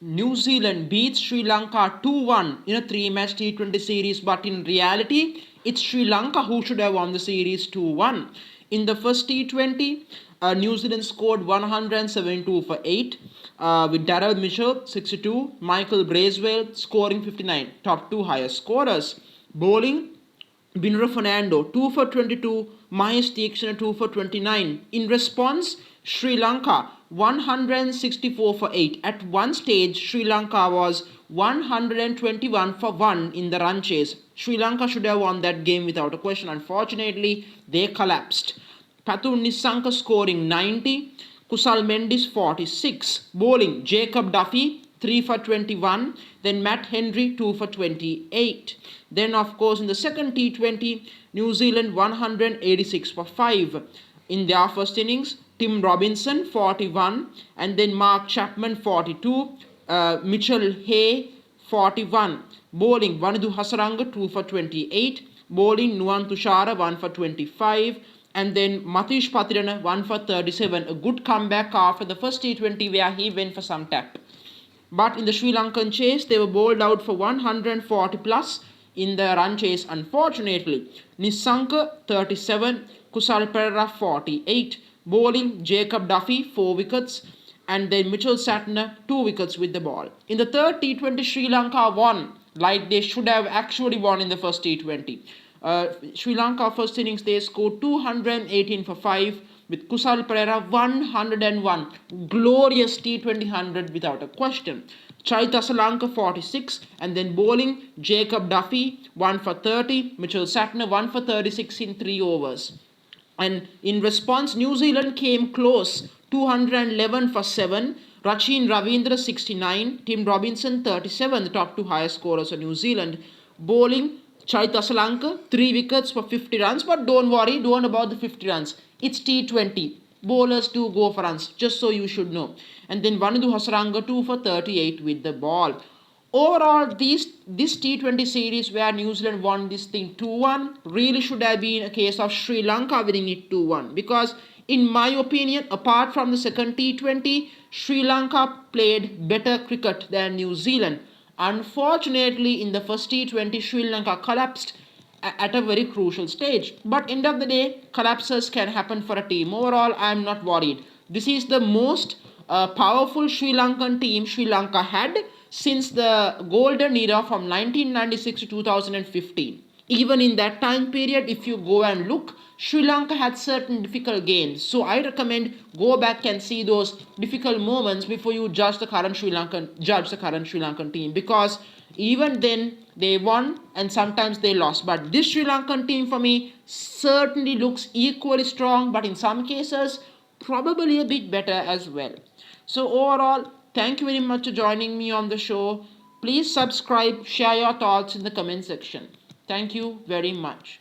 New Zealand beats Sri Lanka 2-1 in a 3-match T20 series, but in reality, it's Sri Lanka who should have won the series 2-1. In the first T20, New Zealand scored 172 for 8, with Daryl Mitchell 62, Michael Bracewell scoring 59, top 2 highest scorers. Bowling, Fernando 2 for 22, M.THEEESHANA 2 for 29. In response, Sri Lanka 164 for 8. At one stage, Sri Lanka was 121 for 1 in the run chase. Sri Lanka should have won that game without a question. Unfortunately, they collapsed. P.NISSANKA scoring 90, KUSEL MENDIS 46. Bowling, Jacob Duffy 3 for 21, then Matt Henry 2 for 28. Then of course in the second T20, New Zealand 186 for 5. In their first innings, Tim Robinson 41, and then Mark Chapman 42, Mitchell Hay 41. Bowling, W.HASARANGA 2 for 28. Bowling, NUWAN THUSHARA 1 for 25. And then M.PATHRANA 1 for 37. A good comeback after the first T20 where he went for some tap. But in the Sri Lankan chase, they were bowled out for 140 plus in the run chase, unfortunately. Nissanka 37, KUSEL PERERA 48. Bowling, Jacob Duffy 4 wickets, and then M.SANTNER 2 wickets with the ball. In the third T20, Sri Lanka won like they should have actually won in the first T20. Sri Lanka first innings they scored 218 for 5 with KUSEL PERERA 101. Glorious T20 100 without a question. CHARITH ASLANKA 46, and then bowling Jacob Duffy 1 for 30, M.SANTNER 1 for 36 in 3 overs. And in response, New Zealand came close, 211 for 7. RACHIN Ravindra 69, Tim Robinson 37, the top 2 highest scorers of New Zealand. Bowling CHARITH ASLANKA 3 wickets for 50 runs, but don't worry, don't about the 50 runs. It's T20. Bowlers do go for runs, just so you should know. And then W.HASARANGA 2 for 38 with the ball. Overall, this T20 series where New Zealand won this thing 2-1 really should have been a case of Sri Lanka winning it 2-1. Because in my opinion, apart from the second T20, Sri Lanka played better cricket than New Zealand. Unfortunately, in the first T20, Sri Lanka collapsed at a very crucial stage. But end of the day, collapses can happen for a team. Overall, I am not worried. This is the most powerful Sri Lankan team Sri Lanka had since the golden era from 1996 to 2015. Even in that time period, if you go and look, Sri Lanka had certain difficult games. So I recommend go back and see those difficult moments before you judge the current Sri Lankan team, because even then they won and sometimes they lost. But this Sri Lankan team for me certainly looks equally strong, but in some cases probably a bit better as well. So overall, thank you very much for joining me on the show. Please subscribe, share your thoughts in the comment section. Thank you very much.